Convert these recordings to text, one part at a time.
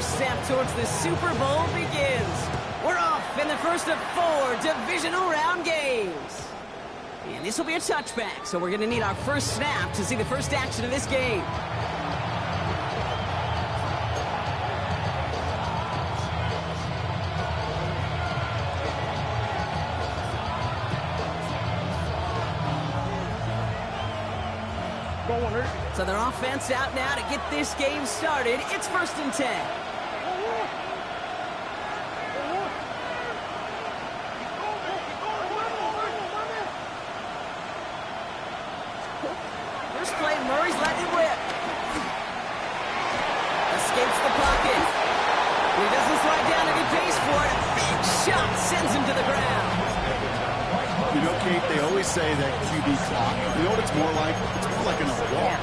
our step towards the Super Bowl begins. We're off in the first of 4 divisional round games. And this will be a touchback, so we're going to need our first snap to see the first action of this game. So their offense out now to get this game started. It's 1st and 10. First play, Murray's letting it whip. Escapes the pocket. He doesn't slide down and he pays for it. A big shot sends him to the ground. You know, Kate, they always say that QB clock. You know what it's more like? It's more like an walk.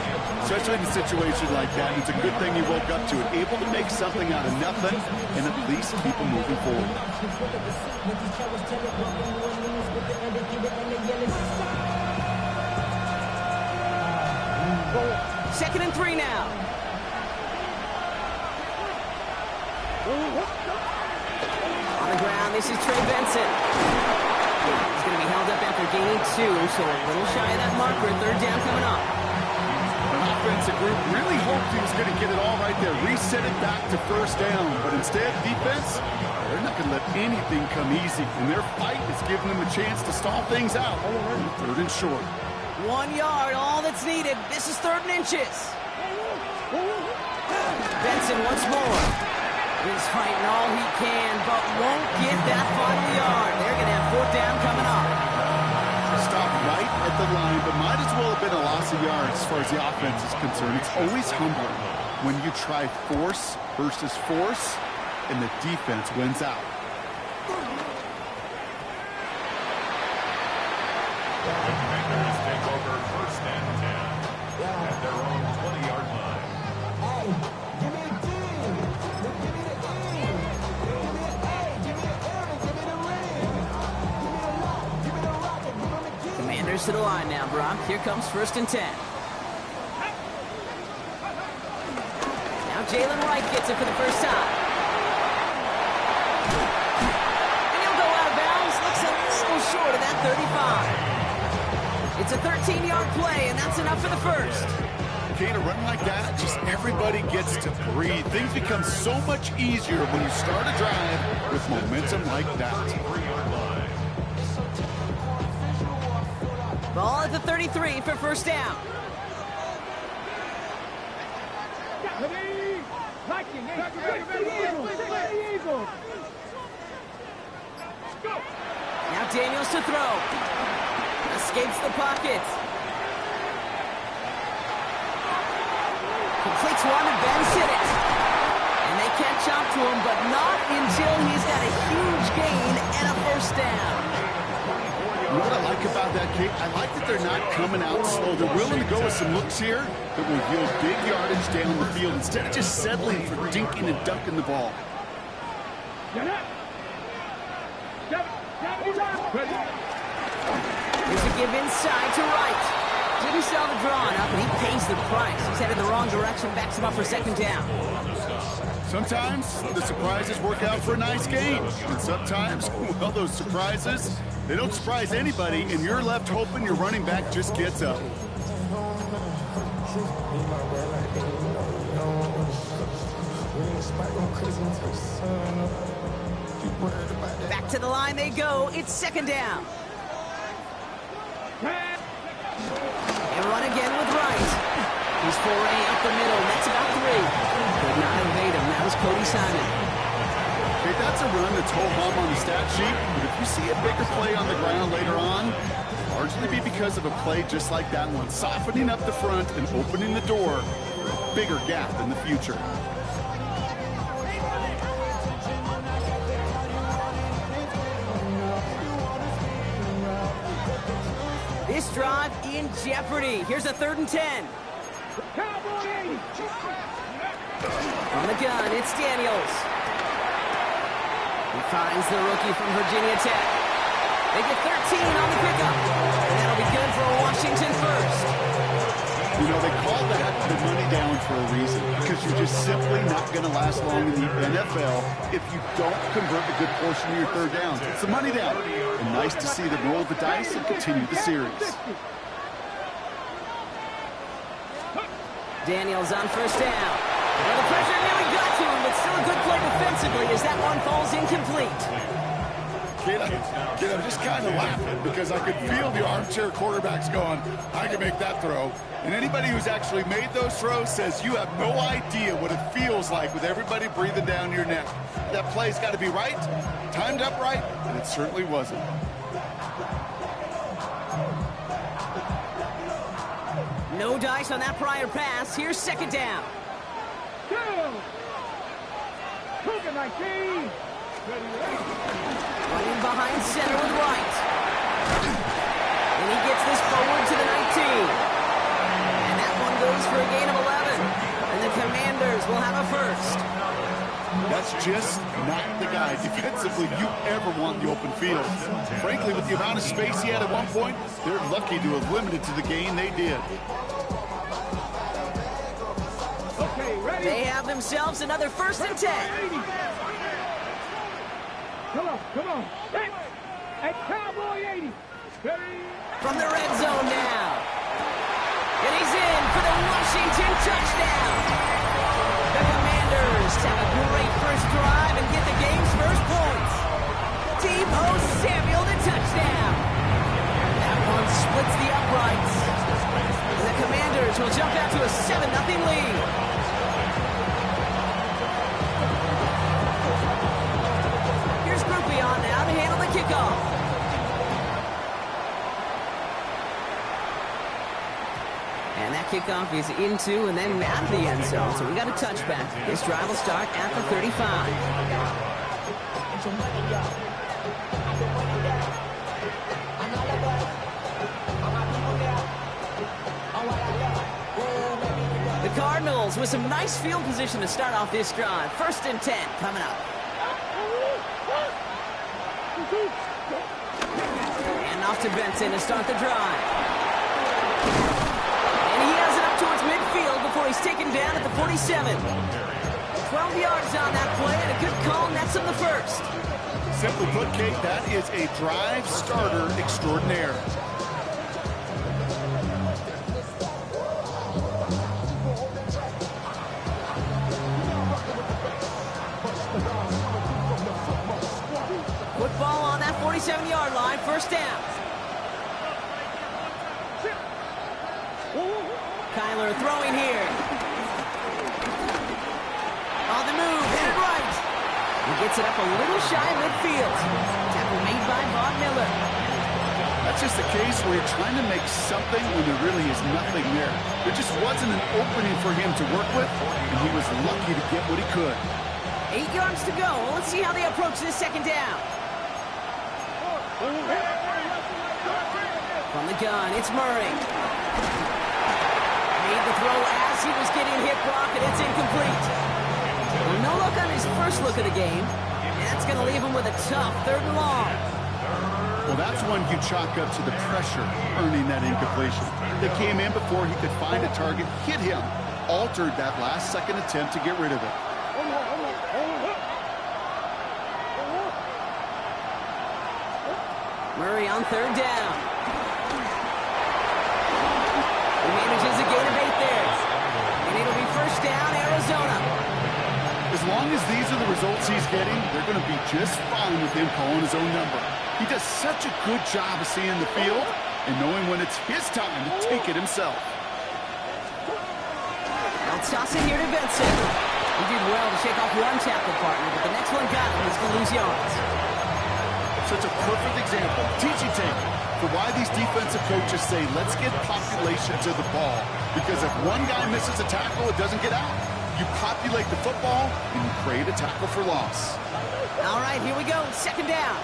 Especially in a situation like that. It's a good thing you woke up to it. Able to make something out of nothing and at least keep them moving forward. 2nd and 3 now. On the ground, this is Trey Benson. He's going to be held up after gaining 2, so a little shy of that marker. 3rd down coming up. An offensive group really hoped he was going to get it all right there, reset it back to 1st down. But instead, defense, they're not going to let anything come easy. And their fight is giving them a chance to stall things out. 3rd and short. 1 yard, all that's needed. This is 3rd and inches. Benson once more. He's fighting all he can, but won't get that final yard. They're going to have 4th down coming up. Stop right at the line, but might as well have been a loss of yards as far as the offense is concerned. It's always humbling when you try force versus force, and the defense wins out. Defenders take over 1st and 10 at their own 20-yard line. Commanders to the line now, Brock. Here comes 1st and 10. Now Jalen Wright gets it for the first time. And he'll go out of bounds. Looks a little short of that 35. It's a 13-yard play, and that's enough for the first. Okay, to run like that, just everybody gets to breathe. Things become so much easier when you start a drive with momentum like that. Ball at the 33 for 1st down. Now Daniels to throw. Escapes the pocket. Completes one and Benson it. And they catch up to him, but not until he's got a huge gain and a 1st down. You know what I like about that, Kate? I like that they're not coming out slow. They're willing to go with some looks here that will yield big yardage down the field instead of just settling for dinking and dunking the ball. Here's a give inside to Wright. Didn't sell the draw enough, and he pays the price. He's headed the wrong direction, backs him up for 2nd down. Sometimes the surprises work out for a nice game. And sometimes, well, those surprises, they don't surprise anybody, and you're left hoping your running back just gets up. Back to the line they go. It's 2nd down. And run again with Wright. He's foray up the middle. That's about 3. Could not evade him. That was Cody Simon. Okay, that's a run that's ho-hum on the stat sheet, but if you see a bigger play on the ground later on, largely be because of a play just like that one, softening up the front and opening the door for a bigger gap in the future. This drive in jeopardy. Here's a 3rd and 10. On the gun, it's Daniels. He finds the rookie from Virginia Tech. They get 13 on the pickup. And that'll be good for a Washington 1st. You know, they call that the money down for a reason, because you're just simply not going to last long in the NFL if you don't convert a good portion of your third downs. It's the money down. And nice to see them roll the dice and continue the series. Daniels on first down. Well, the pressure nearly got to him, but still a good play defensively as that one falls incomplete. Kid, I'm just kind of laughing because I could feel the armchair quarterbacks going, I can make that throw. And anybody who's actually made those throws says you have no idea what it feels like with everybody breathing down your neck. That play's got to be right, timed up right, and it certainly wasn't. No dice on that prior pass. Here's second down. Running behind center with right. And he gets this forward to the 19. And that one goes for a gain of 11. And the Commanders will have a first. That's just not the guy defensively you ever want in the open field. Frankly, with the amount of space he had at one point, they're lucky to have limited to the gain they did. They have themselves another 1st and 10. Come on. Hey, Cowboy 80. From the red zone now. And he's in for the Washington touchdown. The Commanders have a great first drive and get the game's first points. Deebo Samuel, the touchdown. That one splits the uprights. The Commanders will jump out to a 7-0 lead. On now to handle the kickoff. And that kickoff is into and then out of the end zone. So we got a touchback. This drive will start at the 35. The Cardinals with some nice field position to start off this drive. 1st and 10 coming up. And off to Benson to start the drive. And he has it up towards midfield before he's taken down at the 47. 12 yards on that play, and a good call nets him the first. Simply put, Kate, that is a drive starter extraordinaire. Football on that 47-yard line, 1st down. Kyler throwing here. On the move, hit it right. He gets it up a little shy of midfield. Tackle made by Von Miller. That's just a case where you're trying to make something when there really is nothing there. There just wasn't an opening for him to work with, and he was lucky to get what he could. 8 yards to go. Well, let's see how they approach this second down. From the gun, it's Murray. Made the throw as he was getting hit, Brock, and it's incomplete. Well, no luck on his first look of the game. And that's going to leave him with a tough 3rd and long. Well, that's one you chalk up to the pressure earning that incompletion. They came in before he could find a target, hit him, altered that last-second attempt to get rid of it. Murray on 3rd down. He manages a gain of 8 there. And it'll be 1st down, Arizona. As long as these are the results he's getting, they're going to be just fine with him calling his own number. He does such a good job of seeing the field and knowing when it's his time to take it himself. Now toss it here to Benson. He did well to shake off one tackle partner, but the next one got him. He's going to lose yards. Such a perfect example, teaching tape, for why these defensive coaches say, let's get population to the ball. Because if one guy misses a tackle, it doesn't get out. You populate the football, and you create a tackle for loss. All right, here we go. 2nd down.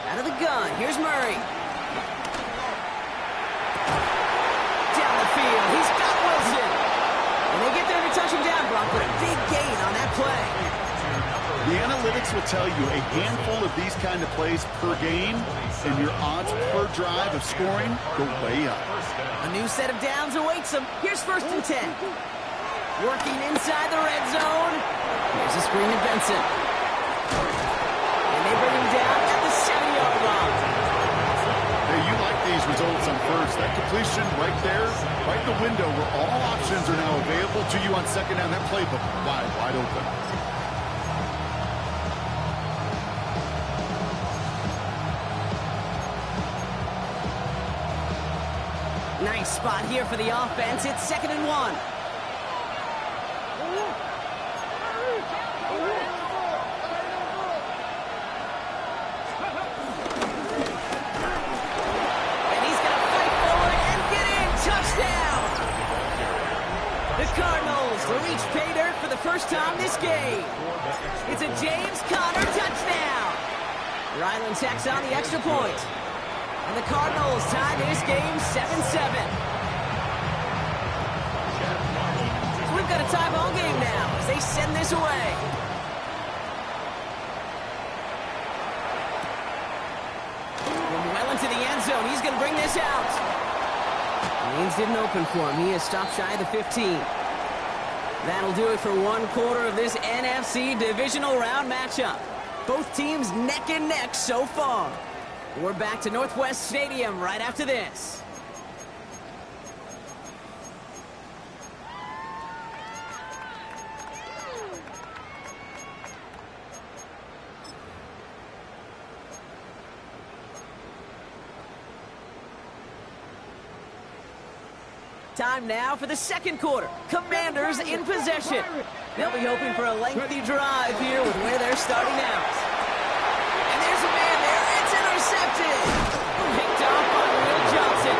Out of the gun, here's Murray. Down the field, he's got Wilson. And they get there to touch him down, Brock, but a big gain on that play. The analytics will will tell you, a handful of these kind of plays per game, and your odds per drive of scoring go way up. A new set of downs awaits them. Here's 1st and 10. Working inside the red zone. Here's a screen to Benson. And they bring him down at the 7-yard line. Hey, you like these results on first. That completion right there, right in the window where all options are now available to you on second down. That playbook wide open. Nice spot here for the offense. It's 2nd and 1. And he's going to fight forward and get in. Touchdown! The Cardinals reach pay dirt for the first time this game. It's a James Conner touchdown. Ryland tacks on the extra point. And the Cardinals tie this game 7-7. So we've got a tie ball game now as they send this away. Well into the end zone. He's going to bring this out. Lanes didn't open for him. He is stopped shy of the 15. That'll do it for one quarter of this NFC divisional round matchup. Both teams neck and neck so far. We're back to Northwest Stadium right after this. Time now for the second quarter. Commanders in possession. They'll be hoping for a lengthy drive here with where they're starting out. And there's a man there. It's intercepted. Picked off by Will Johnson.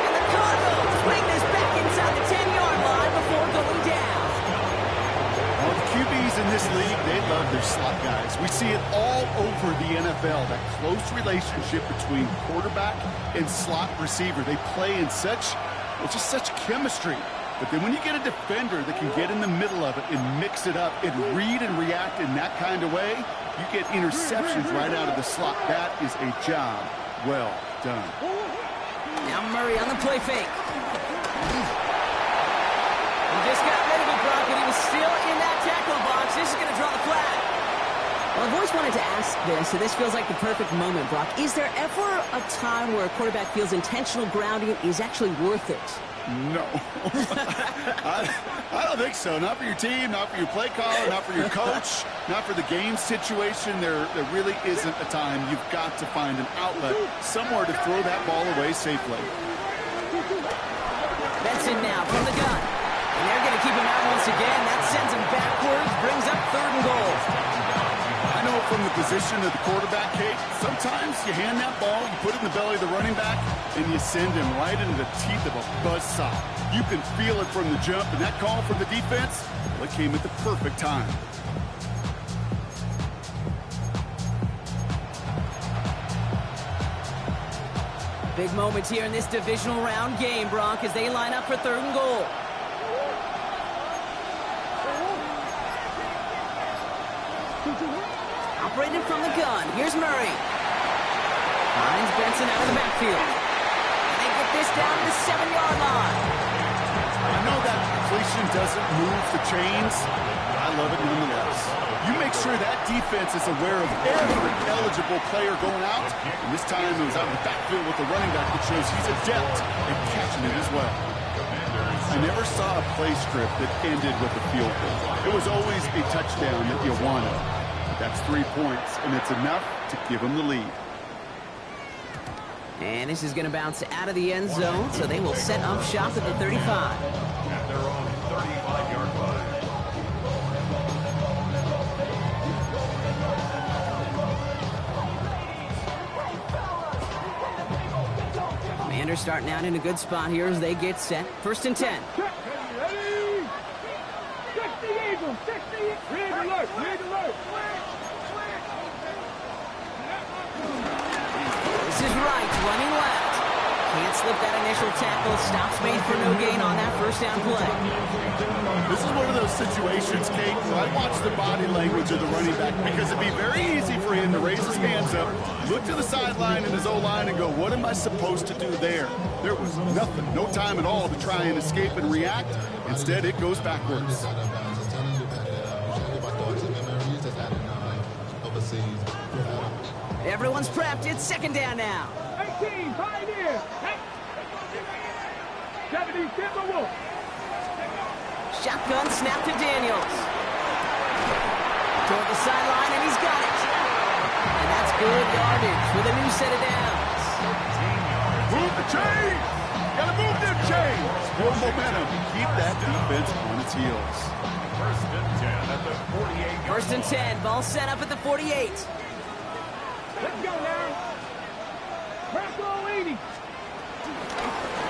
And the Cardinals bring this back inside the 10-yard line before going down. Well, the QBs in this league, they love their slot guys. We see it all over the NFL, that close relationship between quarterback and slot receiver. They play in such chemistry. But then when you get a defender that can get in the middle of it and mix it up and read and react in that kind of way, you get interceptions right out of the slot. That is a job well done. Now Murray on the play fake. He just got rid of it, Brock, but he was still in that tackle box. This is going to draw the flag. Well, I've always wanted to ask this, so this feels like the perfect moment, Brock. Is there ever a time where a quarterback feels intentional grounding is actually worth it? No. I don't think so. Not for your team, not for your play caller, not for your coach, not for the game situation. There really isn't a time. You've got to find an outlet, somewhere to throw that ball away safely. Benson now from the gun. And they're going to keep him out once again. That sends him backwards, brings up 3rd and goal. I know from the position of the quarterback, Kate, sometimes you hand that ball, you put it in the belly of the running back, and you send him right into the teeth of a buzzsaw. You can feel it from the jump, and that call from the defense, well, it came at the perfect time. Big moments here in this divisional round game, Brock, as they line up for 3rd and goal. Operated from the gun. Here's Murray. Finds Benson out of the backfield. And they get this down to the 7-yard line. I know that completion doesn't move the chains, but I love it nonetheless. You make sure that defense is aware of every eligible player going out, and this time it was out in the backfield with the running back that shows he's adept at catching it as well. I never saw a play script that ended with a field goal. It was always a touchdown that you wanted. That's 3 points, and it's enough to give them the lead. And this is going to bounce out of the end zone, so they will set up shop at the 35. At their own 35-yard line. Commanders starting out in a good spot here as they get set. 1st and 10. Ready? Check the Eagles. Check the Eagles. Red alert. Red alert. This is Wright running left. Can't slip that initial tackle. Stops made for no gain on that first down play. This is one of those situations, Kate, where I watch the body language of the running back because it'd be very easy for him to raise his hands up, look to the sideline in his O-line and go, what am I supposed to do there? There was nothing, no time at all to try and escape and react. Instead, it goes backwards. Everyone's prepped. It's second down now. 18, Pioneer. 70, Timberwolf. Shotgun snap to Daniels. Toward the sideline, and he's got it. And that's good yardage with a new set of downs. Move the chains! Gotta move them chains! More momentum. Keep that defense on its heels. First and 10 at the 48. First and 10. Ball set up at the 48. Let's go now. Bravo 80.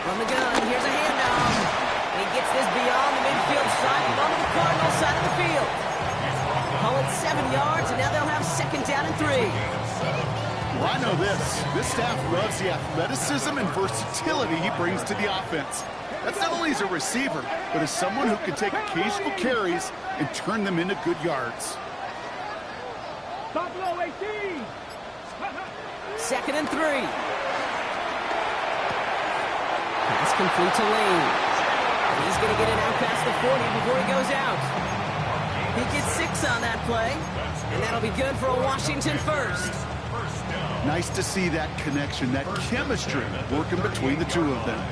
From the gun, here's a handoff. And he gets this beyond the midfield side and onto the Cardinal side of the field. Call it 7 yards, and now they'll have second down and 3. Well, I know this. This staff loves the athleticism and versatility he brings to the offense. That's not only as a receiver, but as someone who can take occasional carries and turn them into good yards. Top low 18. Second and 3. Pass complete to Lane. He's going to get it out past the 40 before he goes out. He gets 6 on that play, and that'll be good for a Washington first. Nice to see that connection, that chemistry working between the two of them.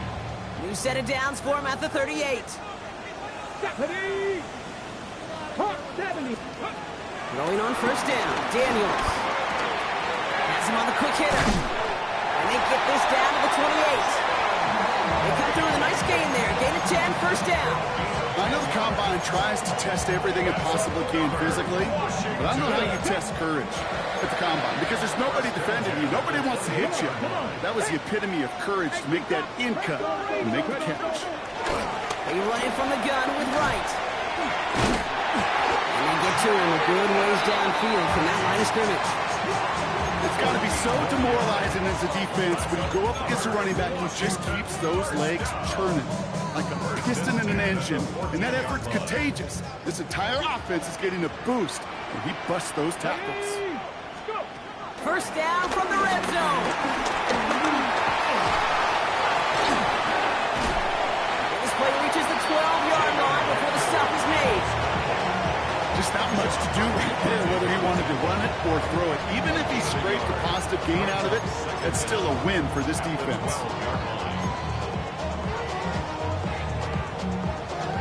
New set of downs for him at the 38. 70. Hot 70. Throwing on first down, Daniels. Has him on the quick hitter. And they get this down to the 28. They come through with a nice gain there. Gain of 10, first down. I know the Combine tries to test everything it possibly can physically, but I don't know how you test courage at the Combine because there's nobody defending you. Nobody wants to hit you. That was the epitome of courage to make that in cut and make the catch. They run in from the gun with Wright. And they get to him a good ways downfield from that line of scrimmage. It's got to be so demoralizing as a defense when you go up against a running back who just keeps those legs churning like a piston in an engine. And that effort's contagious. This entire offense is getting a boost when he busts those tackles. First down from the red zone. And this play reaches the 12-yard line before the stop is made. Just not much to do right there, whether he wanted to run it or throw it. Even if he scraped a positive gain out of it, that's still a win for this defense.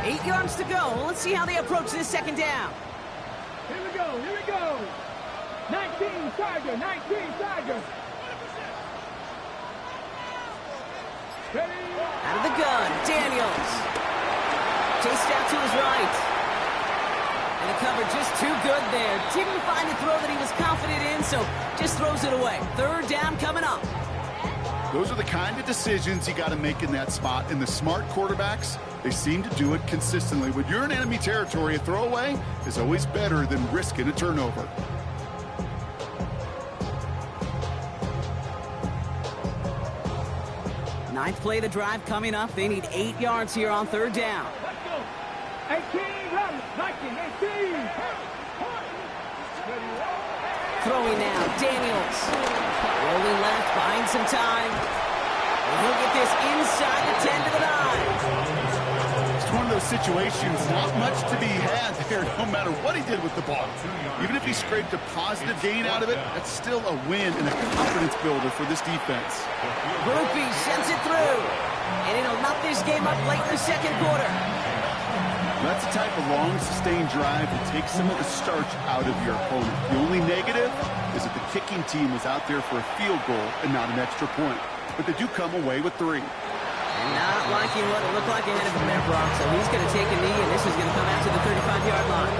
8 yards to go. Well, let's see how they approach this second down. Here we go. Here we go. 19 Tiger. 19 Tiger. Ready? Out of the gun, Daniels. Chased out to his right. And the cover just too good there. Didn't find a throw that he was confident in, so just throws it away. Third down coming up. Those are the kind of decisions you got to make in that spot. And the smart quarterbacks, they seem to do it consistently. When you're in enemy territory, a throwaway is always better than risking a turnover. Ninth play of the drive coming up. They need 8 yards here on third down. Let's go. 18 Robert. 19. 18. Throwing now, Daniels. Rolling left, buying some time. And he'll get this inside the 10 to the 9. It's one of those situations, not much to be had there, no matter what he did with the ball. Even if he scraped a positive gain out of it, that's still a win and a confidence builder for this defense. Groupie sends it through. And it'll knock this game up late in the second quarter. That's the type of long, sustained drive that takes some of the starch out of your opponent. The only negative is that the kicking team was out there for a field goal and not an extra point. But they do come away with 3. And not liking what it looked like ahead of him there, Brock. So he's going to take a knee, and this is going to come out to the 35-yard line.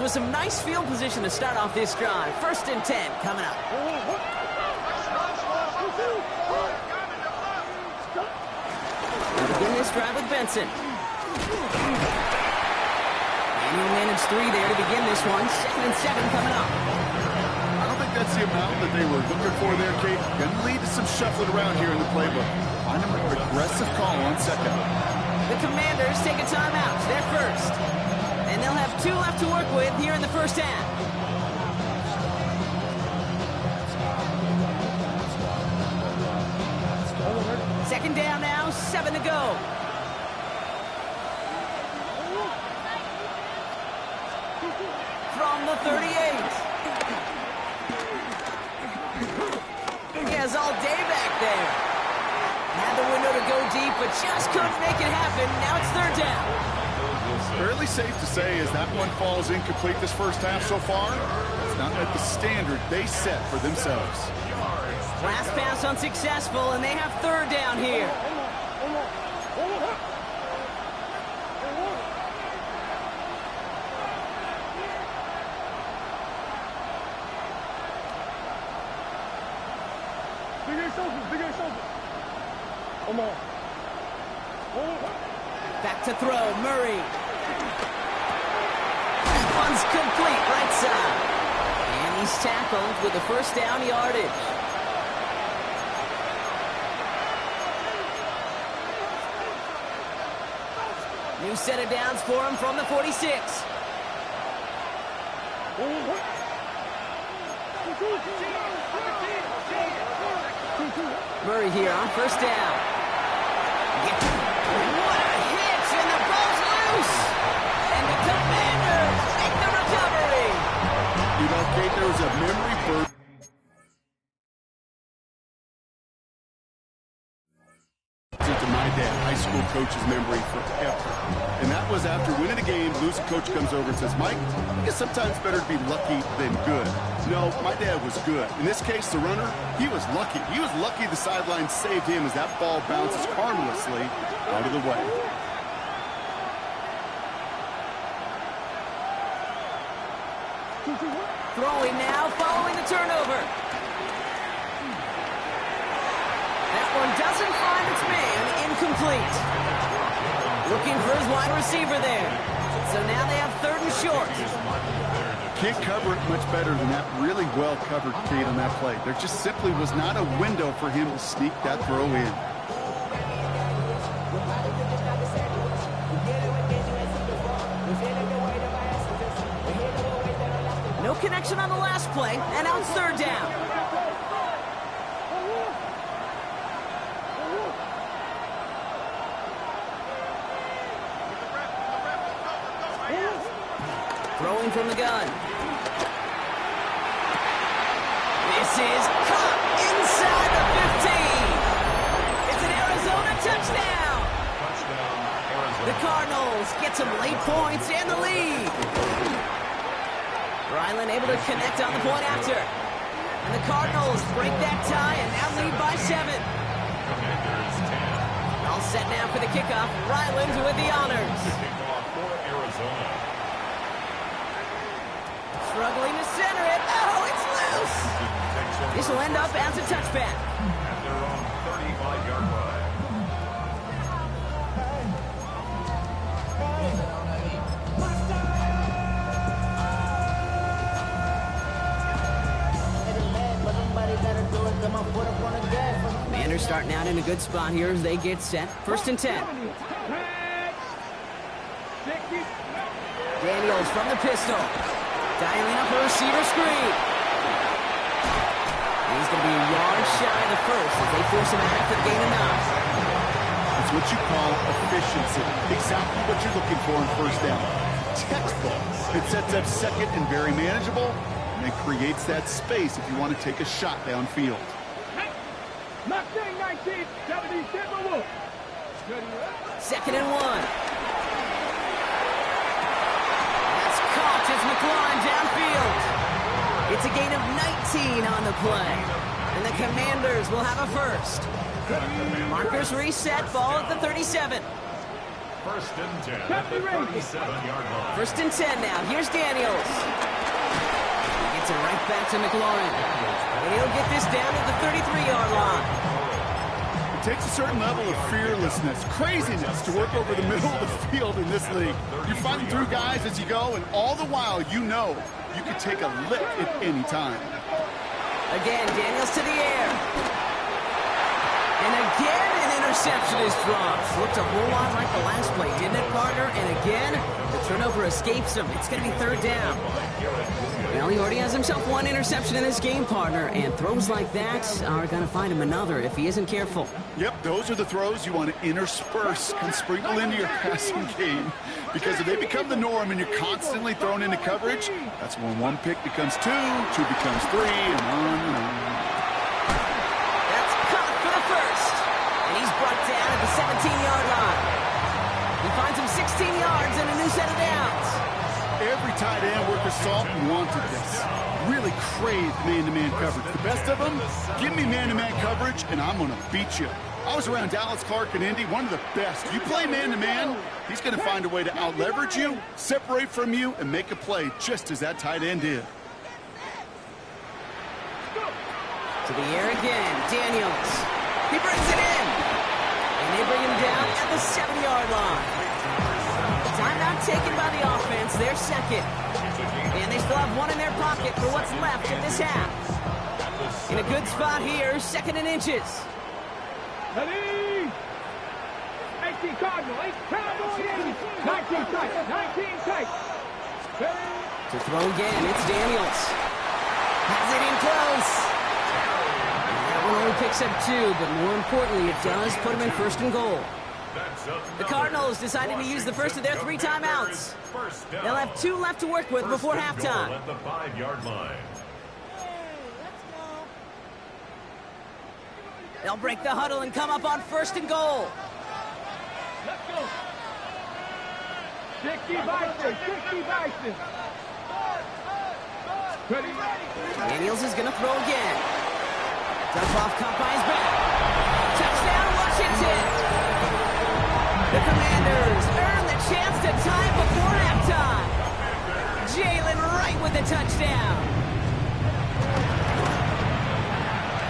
with some nice field position to start off this drive. 1st and 10 coming up. We'll begin this drive with Benson. And he'll manage 3 there to begin this one. 2nd and 7 coming up. I don't think that's the amount that they were looking for there, Kate. Going to lead to some shuffling around here in the playbook. Find them an aggressive call on 2nd. The Commanders take a timeout. They're first. And they'll have 2 left to work with here in the first half. Second down now, 7 to go. From the 38. He has all day back there. Had the window to go deep, but just couldn't make it happen. Now it's 3rd down. Fairly safe to say as that one falls incomplete this first half so far, it's not at the standard they set for themselves. Last pass unsuccessful, and they have 3rd down here. Back to throw, Murray. One's complete, right side. And he's tackled with the 1st down yardage. New set of downs for him from the 46. Murray here on 1st down. What a hit, and the ball's loose. And the Commanders make the recovery. You know, Kate, there was a memory burst into my dad, high school coach's memory forever. And that was after winning a game, losing coach comes over and says, Mike, I think it's sometimes better to be lucky than good. No, my dad was good. In this case, the runner, he was lucky. He was lucky the sideline saved him as that ball bounces harmlessly out of the way. Throwing now, following the turnover. That one doesn't find its man, incomplete. Looking for his wide receiver there. So now they have 3rd and short. Can't cover it much better than that. Really well covered, Kate, on that play. There just simply was not a window for him to sneak that throw in. No connection on the last play, and now it's 3rd down. Throwing from the gun. This is caught inside the 15. It's an Arizona touchdown. The Cardinals get some late points and the lead. Ryland able to connect on the point after. And the Cardinals break that tie and now lead by 7. All set now for the kickoff. Ryland with the honors. Struggling to center it. Oh, it's loose. This will end up as a touchback. At their own 35-yard line. Commanders starting out in a good spot here as they get set. 1st and 10. Daniels from the pistol. Dialing up a receiver screen. He's going to be a yard shy of the 1st as they force him out for the gain of 9. It's what you call efficiency. Exactly what you're looking for in 1st down. Textbook. It sets up 2nd and very manageable, and it creates that space if you want to take a shot downfield. 2nd and 1. That's caught as McLaurin downfield. It's a gain of 19 on the play. And the Commanders will have a 1st. Markers reset, ball at the 37. First and 10 at the 37-yard line. First and 10 now. Here's Daniels. He gets it right back to McLaurin. And he'll get this down at the 33-yard line. It takes a certain level of fearlessness, craziness to work over the middle of the field in this league. You're fighting through guys as you go, and all the while you know you can take a lick at any time. Again, Daniels to the air. And again, an interception is dropped. Looked a whole lot like the last play, didn't it, partner? And again, the turnover escapes him. It's going to be third down. Well, he already has himself one interception in this game, partner, and throws like that are going to find him another if he isn't careful. Yep, those are the throws you want to intersperse and sprinkle into your passing game, because if they become the norm and you're constantly thrown into coverage, that's when one pick becomes two, two becomes three, and on and on. That's caught for the first, and he's brought down at the 17-yard line. He finds him 16 yards and a new set of downs. Every tight end worth his salt wanted this. Really craved man-to-man coverage. The best of them, give me man-to-man coverage, and I'm going to beat you. I was around Dallas Clark and Indy, one of the best. You play man-to-man, he's going to find a way to out-leverage you, separate from you, and make a play just as that tight end did. To the air again, Daniels. He brings it in. And they bring him down at the 7-yard line. Timeout taken by the offense, their second. And they still have one in their pocket for what's left in this half. In a good spot here, second and inches. Ready? 18 Cardinal, 8 Cowboy, 19 tight, 19 tight. To throw again, it's Daniels. Has it in close. And that one only picks up 2, but more importantly, it does put him in first and goal. The Cardinals decided to use the first of their 3 timeouts. They'll have 2 left to work with before halftime. At the 5-yard line. They'll break the huddle and come up on first and goal. Let's go. 60 Bison, 60 Bison. Ready? Daniels is going to throw again. Dump off, caught by his back. Touchdown, Washington. The Commanders earn the chance to tie before halftime. Jalen Wright with the touchdown.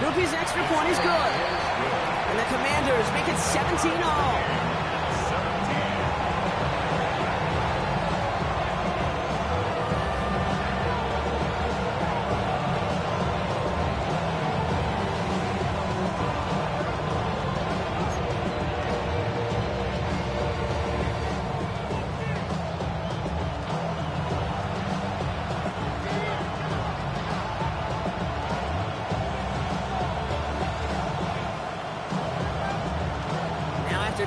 Rupee's extra point is good. And the Commanders make it 17-all.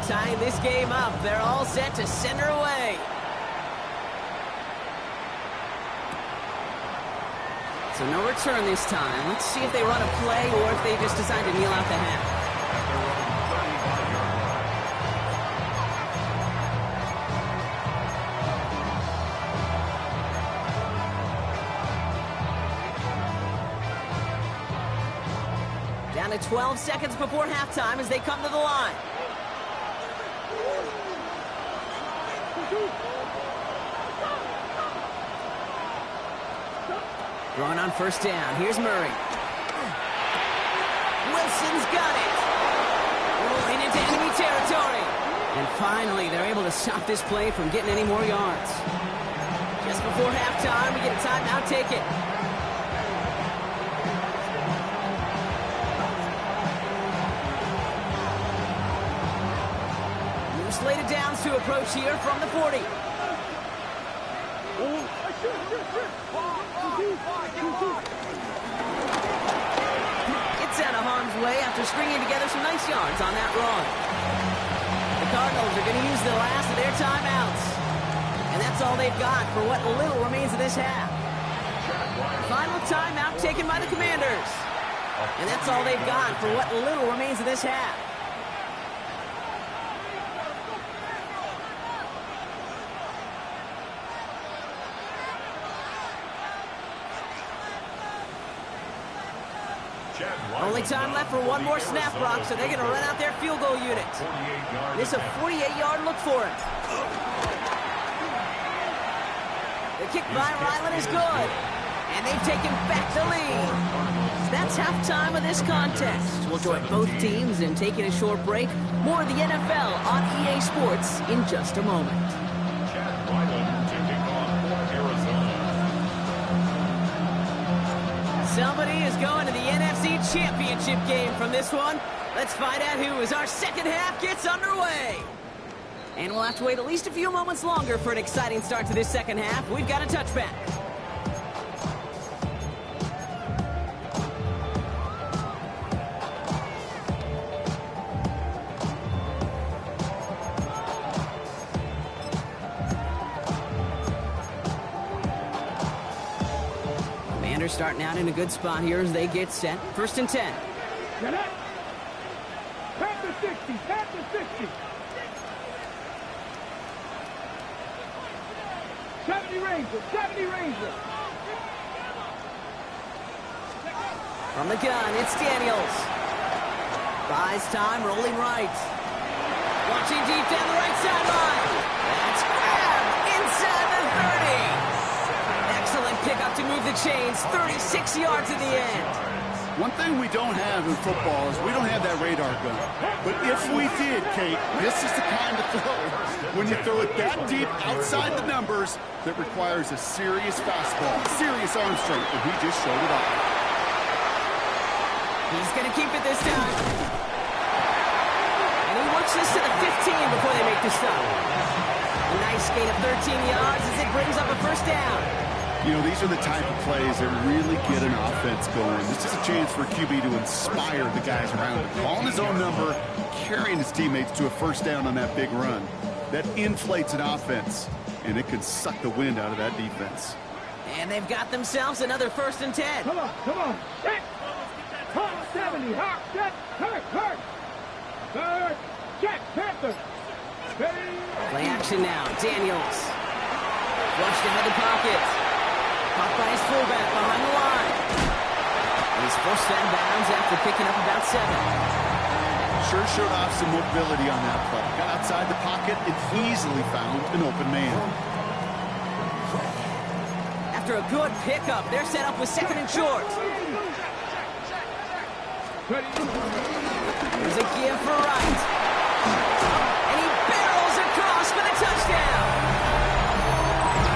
Tying this game up, they're all set to send her away. So no return this time. Let's see if they run a play or if they just decide to kneel out the half. Down to 12 seconds before halftime as they come to the line. Throwing on first down. Here's Murray. Wilson's got it. Rolling into enemy territory. And finally, they're able to stop this play from getting any more yards. Just before halftime, we get a timeout taken. New slate of downs to approach here from the 40. It's out of harm's way after stringing together some nice yards on that run. The Cardinals are going to use the last of their timeouts. And that's all they've got for what little remains of this half. Final timeout taken by the Commanders. And that's all they've got for what little remains of this half. Only time left for one more snap, Brock, so they're going to run out their field goal unit. It's a 48-yard look for it. The kick by Ryland is good. And they've taken back the lead. So that's halftime of this contest. We'll join both teams in taking a short break. More of the NFL on EA Sports in just a moment. Somebody is going to the NFC Championship game from this one. Let's find out who, as our second half gets underway. And we'll have to wait at least a few moments longer for an exciting start to this second half. We've got a touchback. Commanders starting out in a good spot here as they get set. 1st and 10. Get up. Tap the 60. Tap the 60. 70 Ranger. 70 Ranger. From the gun, it's Daniels. Buys time, rolling right. Watching deep down the right sideline. That's grabbed inside the 30. Excellent pickup to move the chains. 36 yards at the end. One thing we don't have in football is we don't have that radar gun. But if we did, Kate, this is the kind of throw, when you throw it that deep outside the numbers, that requires a serious fastball, serious arm strength, and he just showed it off. He's going to keep it this time. And he works this to the 15 before they make the stop. A nice gain of 13 yards as it brings up a 1st down. You know, these are the type of plays that really get an offense going. This is a chance for a QB to inspire the guys around him. Calling his own number, carrying his teammates to a 1st down on that big run. That inflates an offense, and it can suck the wind out of that defense. And they've got themselves another 1st and 10. Come on. Come on. Set. Hot 70. Hot. Set. Hurt. Hurt. Third. Check. Panther. Play action now. Daniels. Flushed into the pocket. Caught by his fullback behind the line. And he's forced out of bounds after picking up about 7. Sure showed off some mobility on that play. Got outside the pocket and easily found an open man. After a good pickup, they're set up with 2nd and short. There's a give for Wright. And he barrels across for the touchdown.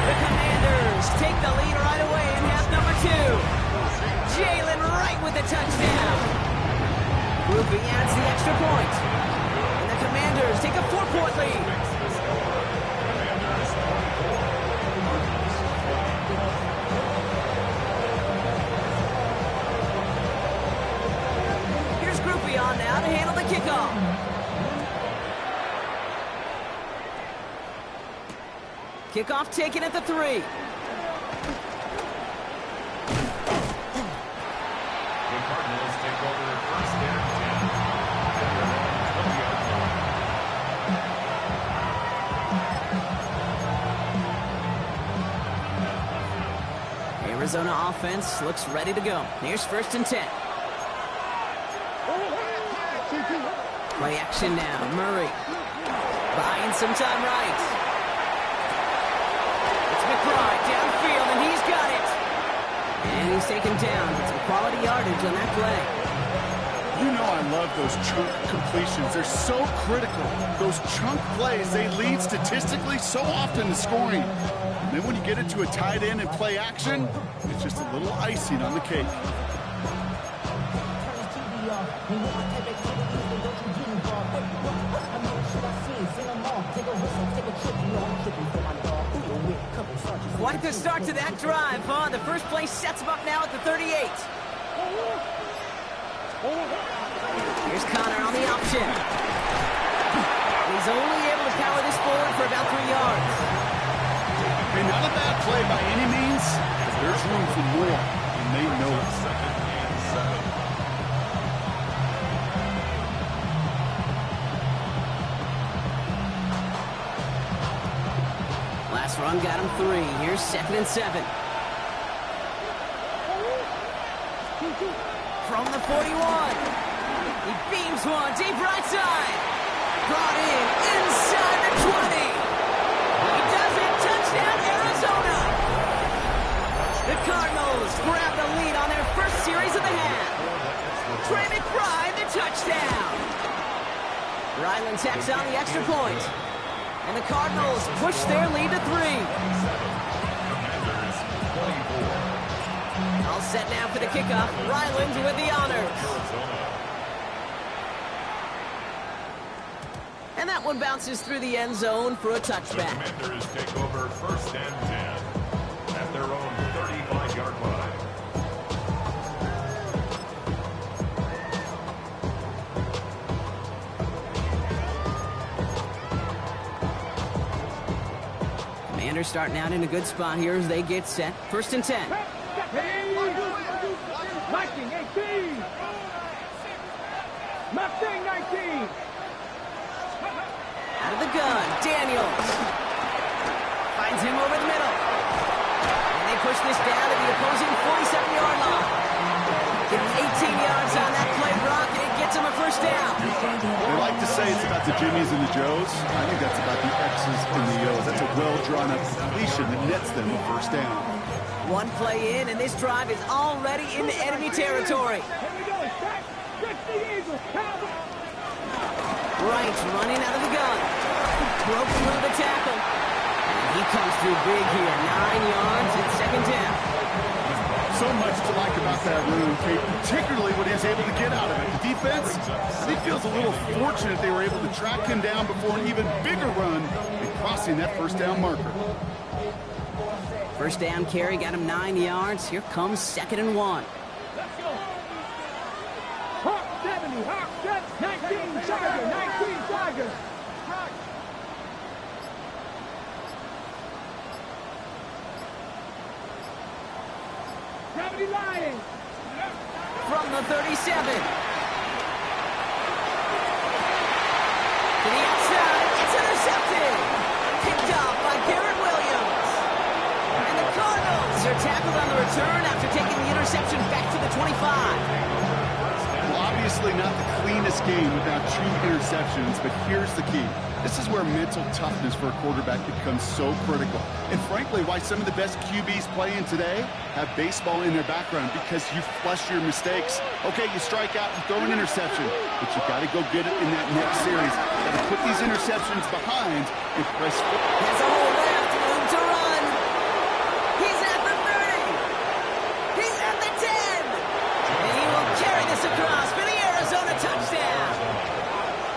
The Commanders take the lead right away in half number 2. Jalen Wright with the touchdown. Groupie adds the extra point. And the Commanders take a 4-point lead. Here's Groupie on now to handle the kickoff. Kickoff taken at the 3. The Cardinals take over 1st and 10. Arizona offense looks ready to go. Here's 1st and 10. Play action now. Murray buying some time right. It's McBride downfield, and he's got it. And he's taken down. Get some quality yardage on that play. You know I love those chunk completions. They're so critical. Those chunk plays, they lead statistically so often to scoring. And then when you get it to a tight end and play action, it's just a little icing on the cake. Quite the start to that drive, huh? The first play sets him up now at the 38. Here's Connor on the option. He's only able to power this forward for about 3 yards. And not a bad play by any means, but there's room for more, and they know it. Last run got him 3. Here's 2nd and 7. From the 41. He beams one deep right side. Brought in inside the 20. He does it. Touchdown, Arizona. The Cardinals grab the lead on their first series of the half. Trey McBride, the touchdown. Ryland tacks on the extra point. And the Cardinals push their lead to 3. All set now for the kickoff. Ryland with the honors. And that one bounces through the end zone for a touchback. The Commanders take over 1st and 10 at their own 35-yard line. Commanders starting out in a good spot here as they get set. 1st and 10. Mustang 18. Mustang 19. Out of the gun, Daniels. Finds him over the middle. And they push this down to the opposing 47-yard line. Getting 18 yards on that play, Brock, and it gets him a 1st down. They like to say it's about the Jimmies and the Joes. I think that's about the X's and the O's. That's a well-drawn-up completion that nets them a 1st down. One play in, and this drive is already into enemy territory. Wright running out of the gun. Broke through the tackle. And he comes through big here. 9 yards and 2nd down. So much to like about that run, Kate, particularly what he was able to get out of it. The defense, I think, feels a little fortunate they were able to track him down before an even bigger run and crossing that 1st down marker. 1st down carry got him 9 yards. Here comes 2nd and 1. Hawk 70, Hawk 19 Tiger, 19 Tiger. Lion. From the 37. To the outside. It's intercepted. Picked off by Garrett Williams. And the Cardinals are tackled on the return after taking the interception back to the 25. Well, obviously not the cleanest game without 2 interceptions, but here's the key. This is where mental toughness for a quarterback becomes so critical. And frankly, why some of the best QBs playing today have baseball in their background, because you flush your mistakes. Okay, you strike out and throw an interception, but you got to go get it in that next series. Got to put these interceptions behind and press forward. Has a hole left, room to run. He's at the 30. He's at the 10. And he will carry this across for the Arizona touchdown.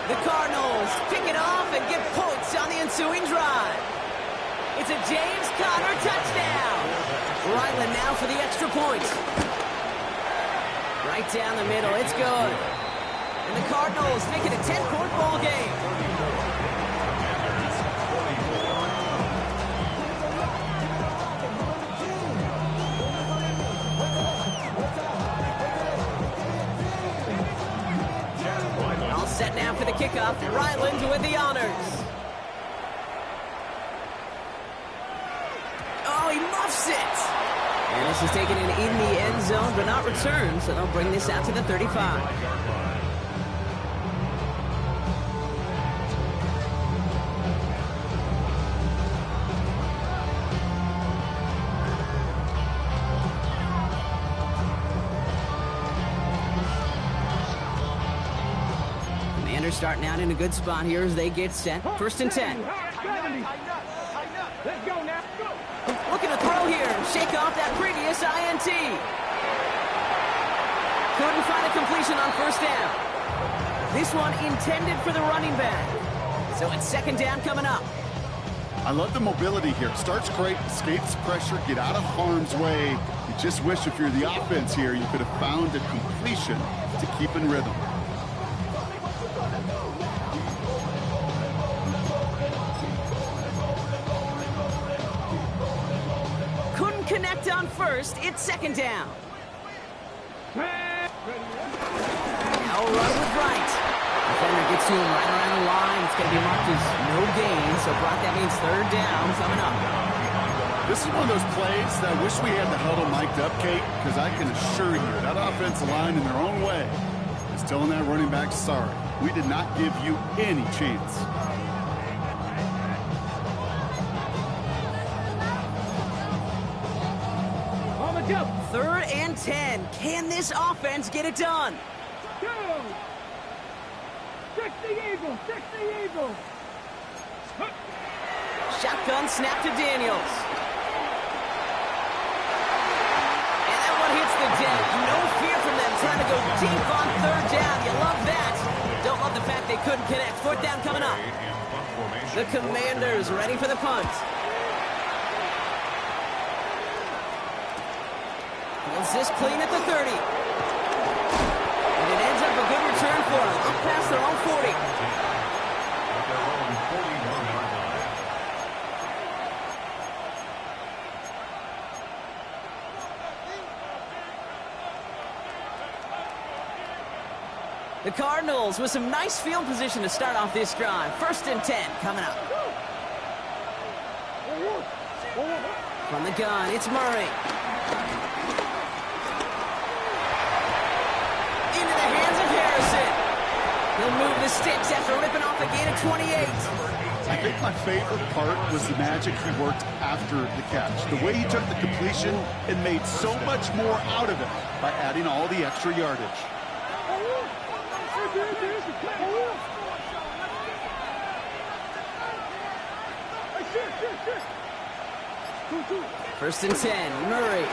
The Cardinals pick it off and get points on the ensuing drive. It's a James Conner touchdown. Ryland now for the extra point. Right down the middle, it's good. And the Cardinals make it a 10-point ball game. All set now for the kickoff. Ryland with the honors. Oh, he muffs it. And this is taken in the end zone, but not returned, so they'll bring this out to the 35. Commanders starting out in a good spot here as they get set. 1st and 10. Let's go now. Looking to throw here. Shake off that previous INT. Couldn't find a completion on 1st down. This one intended for the running back. So it's 2nd down coming up. I love the mobility here. Starts great, escapes pressure, get out of harm's way. You just wish if you're the offense here, you could have found a completion to keep in rhythm. Couldn't connect on 1st. It's 2nd down. Now a run with Wright. Defender gets to him right around the line. It's going to be marked as no gain. So, Brock, that means 3rd down coming up. This is one of those plays that I wish we had the huddle mic'd up, Kate, because I can assure you that offensive line in their own way is telling that running back, sorry, we did not give you any chance. and 10. Can this offense get it done? Go! 60 Eagles! 60 Eagles! Shotgun snap to Daniels. And that one hits the deck. No fear from them trying to go deep on third down. You love that. Don't love the fact they couldn't connect. Fourth down coming up. The Commanders ready for the punt. Holds this clean at the 30. And it ends up a good return for them. Up past their own 40. The Cardinals with some nice field position to start off this drive. 1st and 10 coming up. From the gun, it's Murray. Into the hands of Harrison. He'll move the sticks after ripping off a gain of 28. I think my favorite part was the magic he worked after the catch. The way he took the completion and made so much more out of it by adding all the extra yardage. 1st and 10, Murray.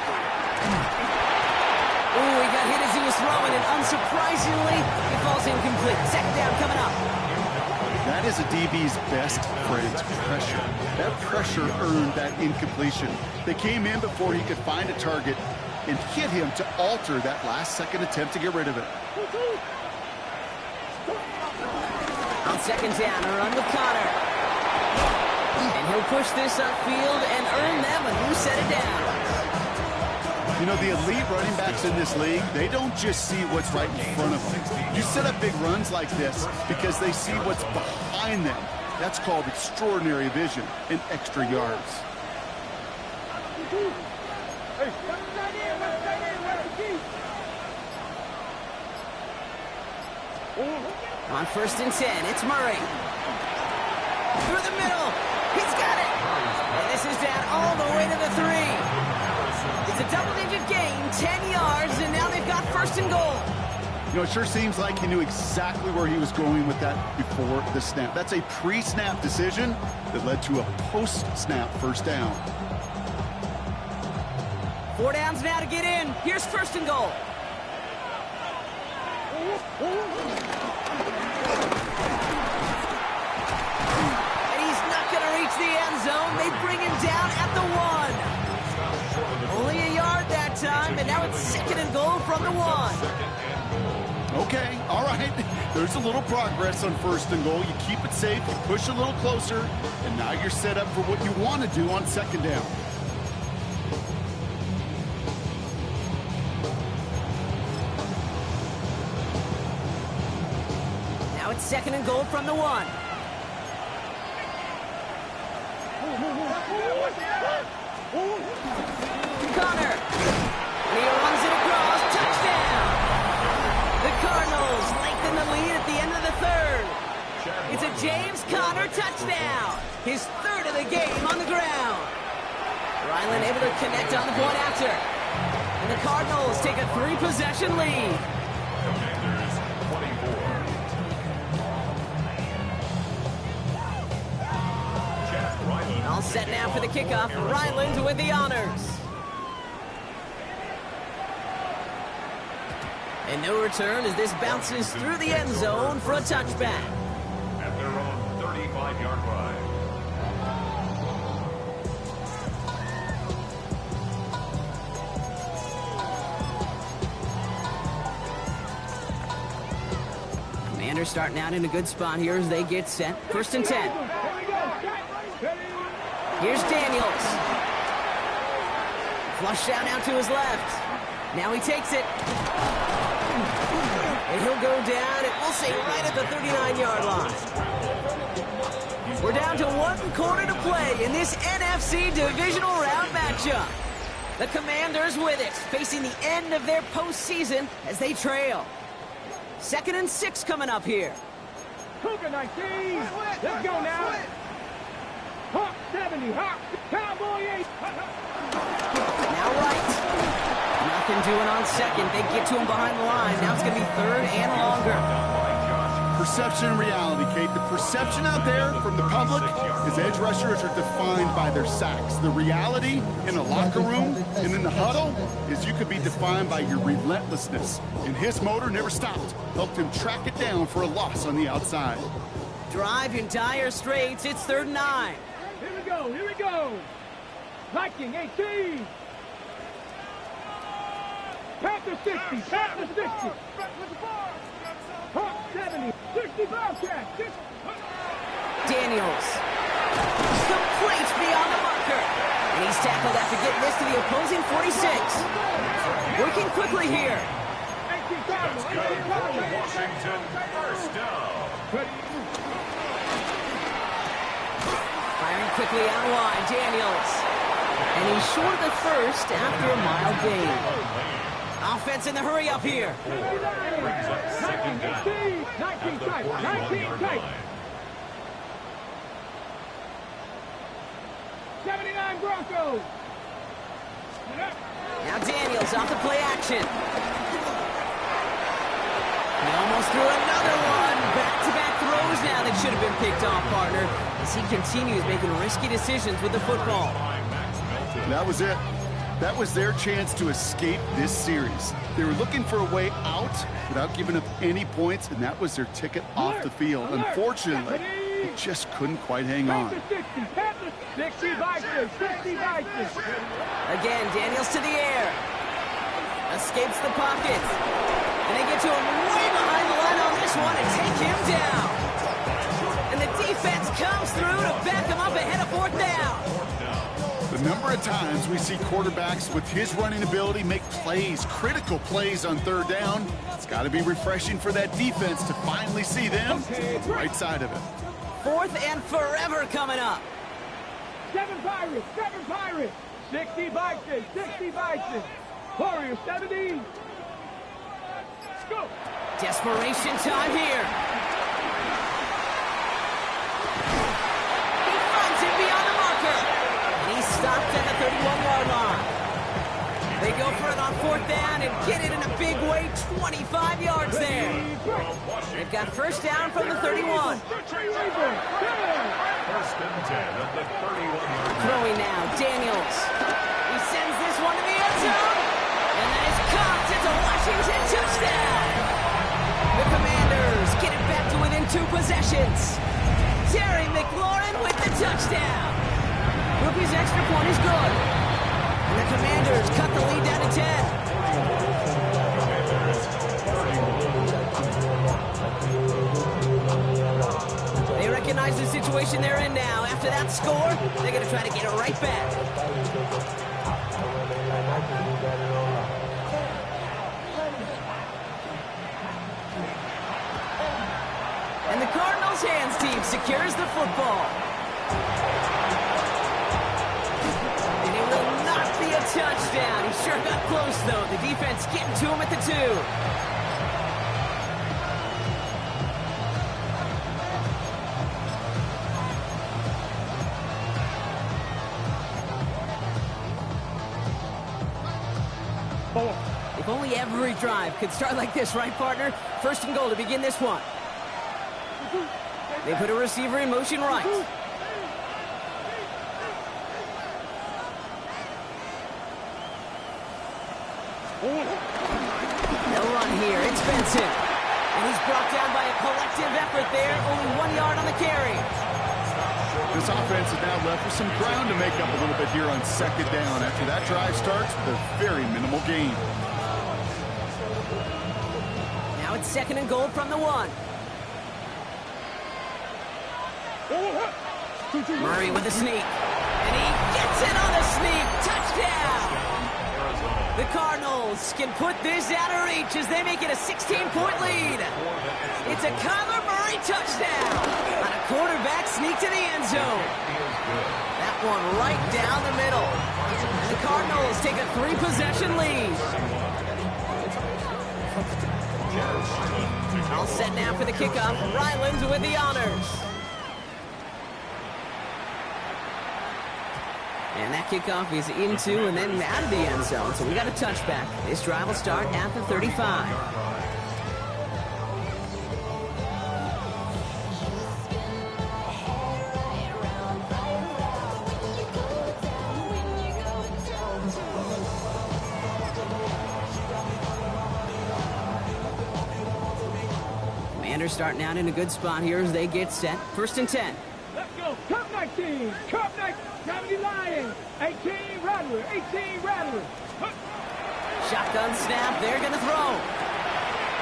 Ooh, he got hit as he was throwing, and unsurprisingly, he falls incomplete. 2nd down coming up. That is a DB's best friend, pressure. That pressure earned that incompletion. They came in before he could find a target and hit him to alter that last-second attempt to get rid of it. On 2nd down, a run with Connor. And he'll push this upfield and earn them a new set of downs. You know, the elite running backs in this league, they don't just see what's right in front of them. You set up big runs like this because they see what's behind them. That's called extraordinary vision and extra yards. On 1st and 10, it's Murray. Through the middle. He's got it. And this is down all the way to the 3. It's a double-digit gain, 10 yards, and now they've got 1st and goal. You know, it sure seems like he knew exactly where he was going with that before the snap. That's a pre-snap decision that led to a post-snap 1st down. 4 downs now to get in. Here's 1st and goal. And he's not going to reach the end zone. They bring him down at the 1. Only a yard that time, and now it's 2nd and goal from the 1. Okay, all right. There's a little progress on 1st and goal. You keep it safe, you push a little closer, and now you're set up for what you want to do on 2nd down. Now it's 2nd and goal from the 1. Connor. And he runs it across. Touchdown. The Cardinals lengthen the lead at the end of the 3rd. It's a James Conner touchdown. His 3rd of the game on the ground. Ryland able to connect on the point after. And the Cardinals take a 3-possession lead. Commanders 24. All set now for the kickoff. Ryland with the honors. And no return as this bounces through the end zone for a touchback. At their own 35-yard line. Commanders starting out in a good spot here as they get set. 1st and 10. Here's Daniels. Flush down now to his left. Now he takes it. And he'll go down, and we'll say right at the 39-yard line. We're down to 1 quarter to play in this NFC divisional round matchup. The Commanders with it, facing the end of their postseason as they trail. 2nd and 6 coming up here. Cougar 19. Let's go now. Hawk 70. Hawk. Cowboy 8. Now right. Nothing doing on second. They get to him behind the line. Now it's going to be third and longer. Perception and reality, Kate. The perception out there from the public is edge rushers are defined by their sacks. The reality in the locker room and in the huddle is you could be defined by your relentlessness. And his motor never stopped. Helped him track it down for a loss on the outside. Drive in dire straits. It's 3rd and 9. Here we go, here we go. Viking 18. Panther 60, Panther 60. Hawk 70, 60 Bobcat. Daniels. Complete beyond the marker. And he's tackled after getting this to the opposing 46. Working quickly here. 18 Cardinals, 18 Cardinals. Washington, first down. Firing quickly out wide, Daniels. And he's short of the first after a mile gain. Offense in the hurry up here. Brings up second down. 19 tight, 19 tight. 79 Broncos. Now Daniels off the play action. He almost threw another one. Back-to-back throws now that should have been picked off, partner, as he continues making risky decisions with the football. That was it. That was their chance to escape this series. They were looking for a way out without giving up any points, and that was their ticket off the field. Unfortunately, they just couldn't quite hang on. 60 Vikings, 60 Vikings. Again, Daniels to the air. Escapes the pocket. And they get to him way behind the line on this one and take him down. And the defense comes through to back him up ahead of 4th down. The number of times we see quarterbacks with his running ability make plays, critical plays on 3rd down, it's got to be refreshing for that defense to finally see them right side of it. 4th and forever coming up. 7 Pirates, 7 Pirates. 60 Vikings, 60 Vikings. Warriors 70. Let's go. Desperation time here. He finds it beyond the marker. And he stopped at the 31-yard line. They go for it on 4th down and get it in a big way, 25 yards there. They've got first down from the 31. First and 10 at the 31-yard. Throwing now, Daniels. He sends this one to the end zone. And that is caught. It's a Washington touchdown. The Commanders get it back to within 2 possessions. Terry McLaurin with the touchdown. Rookie's extra point is good. And the Commanders cut the lead down to 10. They recognize the situation they're in now. After that score, they're going to try to get it right back. And the Cardinals' hands team secures the football. And it will not be a touchdown. He sure got close, though. The defense getting to him at the 2. If only every drive could start like this, right, partner? 1st and goal to begin this one. They put a receiver in motion right. They'll run here. It's Benson. And he's brought down by a collective effort there. Only 1 yard on the carry. This offense is now left with some ground to make up a little bit here on 2nd down after that drive starts with a very minimal gain. Now it's 2nd and goal from the 1. Murray with the sneak. And he gets it on the sneak. Touchdown! The Cardinals can put this out of reach as they make it a 16-point lead. It's a Kyler Murray touchdown on a quarterback sneak to the end zone. That one right down the middle. And the Cardinals take a 3-possession lead. All set now for the kickoff. Rylands with the honors. And And that kickoff is into and then out of the end zone. So we got a touchback. This drive will start at the 35. Commanders starting out in a good spot here as they get set. 1st and 10. Let's go. Cup 19. Cup 19. 70 Lions. 18 Rattler. 18 Rattler. Shotgun snap. They're going to throw.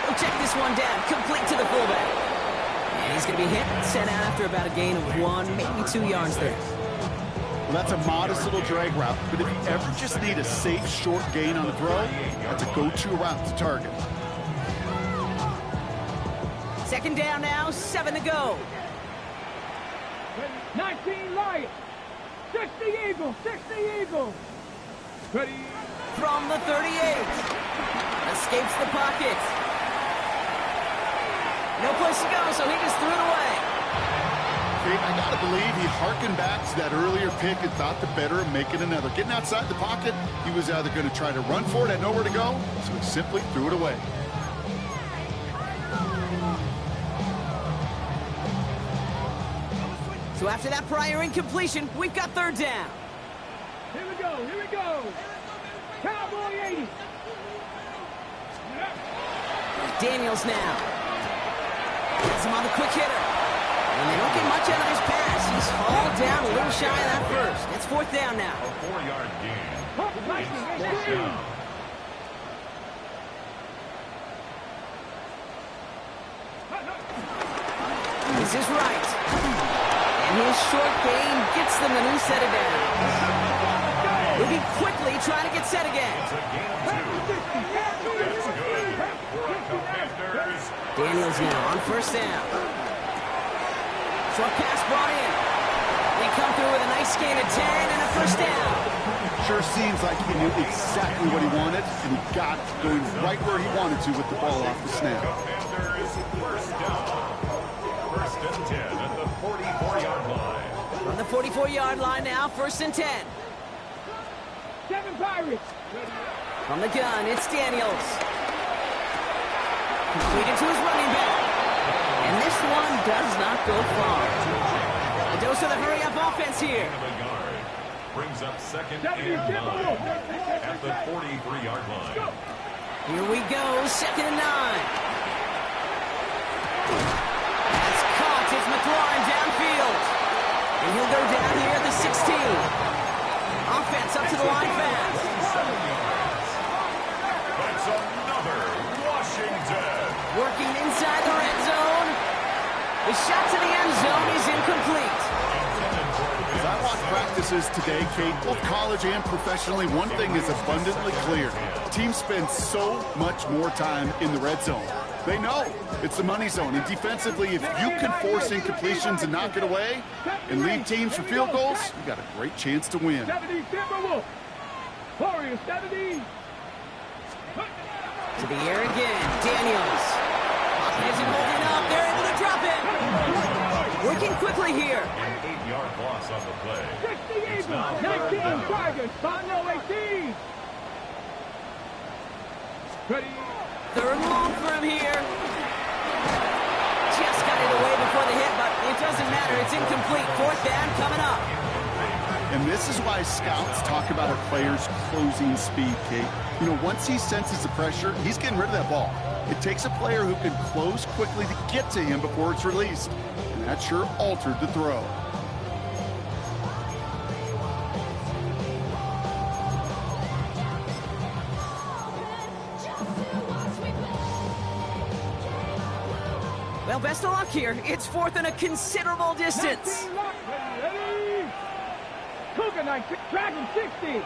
We'll check this one down. Complete to the fullback. And he's going to be hit. Set out after about a gain of 1, maybe 2 yards there. Well, that's a modest little drag route, but if you ever just need a safe, short gain on the throw, that's a go-to route to target. 2nd down now, 7 to go. 19 Lions. 60 Eagles. 60 Eagles. Ready. From the 38. Escapes the pocket. No place to go, so he just threw it away. Kate, I got to believe he hearkened back to that earlier pick and thought the better of making another. Getting outside the pocket, he was either going to try to run for it, had nowhere to go, so he simply threw it away. So after that prior incompletion, we've got 3rd down. Here we go. Here we go. Cowboy 80. Daniels now. Has him on the quick hitter. And they don't get much out of his pass. He's hauled down a little shy of that first. It's 4th down now. A 4-yard gain. It's 4th down. This is right. And his short gain gets them a new set of downs. Moving quickly, trying to get set again. It's a gain of 2. That's good for the Commanders. Daniels now on 1st down. Short pass brought in. They come through with a nice gain of 10 and a 1st down. Sure seems like he knew exactly what he wanted, and he got it, going right where he wanted to with the ball off the snap. Commanders 1st down. 1st and 10 at the 44-yard line. On the 44-yard line now, 1st and 10. 7 Pirates. From the gun, it's Daniels. Completed to his running back. And this one does not go far. A dose of the hurry-up offense here. Gain of a yard. Brings up 2nd and 9 at the 43-yard line. Here we go, 2nd and 9. That's caught. It's McLaurin downfield. And he'll go down here at the 16. Offense up to the line fast. 7 yards. That's another Washington. Working inside the red zone. The shot to the end zone is incomplete. As I watch practices today, Kate, both college and professionally, one thing is abundantly clear. Teams spend so much more time in the red zone. They know it's the money zone. And defensively, if you can force incompletions and knock it away and lead teams for field goals, you got a great chance to win. 70 Timberwolves. Warriors 70. To the air again, Daniels. Isn't holding up. They're able to drop it. Working quickly here. An 8-yard loss on the play. 60 It's Eagles. now 3rd 19 down. Tigers. Bongo 18. Ready. 3rd and long for him here. Just got it away before the hit, but it doesn't matter. It's incomplete. 4th down coming up. And this is why scouts talk about a player's closing speed, Kate. You know, once he senses the pressure, he's getting rid of that ball. It takes a player who can close quickly to get to him before it's released. And that sure altered the throw. Well, best of luck here. It's 4th and a considerable distance. 19 lock. Ready. Cougar 19. Dragon 60.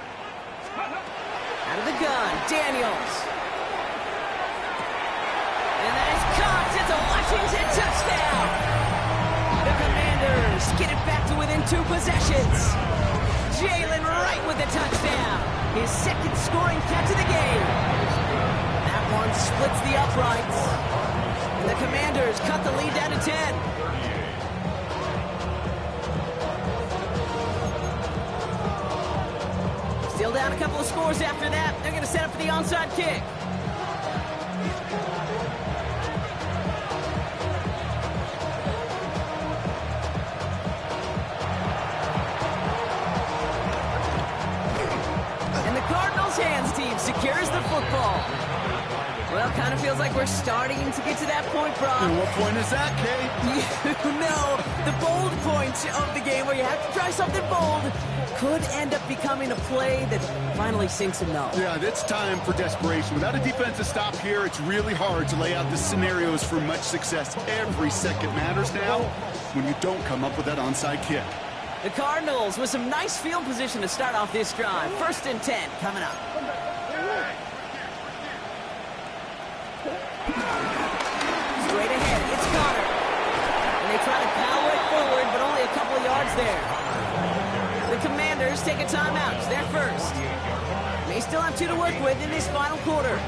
Out of the gun, Daniels. And that is caught. It's a Washington touchdown. The Commanders get it back to within 2 possessions. Jalen Wright with the touchdown. His 2nd scoring catch of the game. That one splits the uprights. And the Commanders cut the lead down to 10. down a couple of scores after that. They're going to set up for the onside kick. And the Cardinals' hands team secures the football. Well, kind of feels like we're starting to get to that point, Brock. And what point is that, Kate? You know, the bold point of the game where you have to try something bold could end up becoming a play that finally sinks a no. Yeah, it's time for desperation. Without a defensive stop here, it's really hard to lay out the scenarios for much success. Every second matters now when you don't come up with that onside kick. The Cardinals with some nice field position to start off this drive. 1st and 10 coming up. Straight ahead, it's Connor. And they try to power it forward, but only a couple of yards there. The Commanders take a timeout. It's their first. They still have 2 to work with in this final quarter.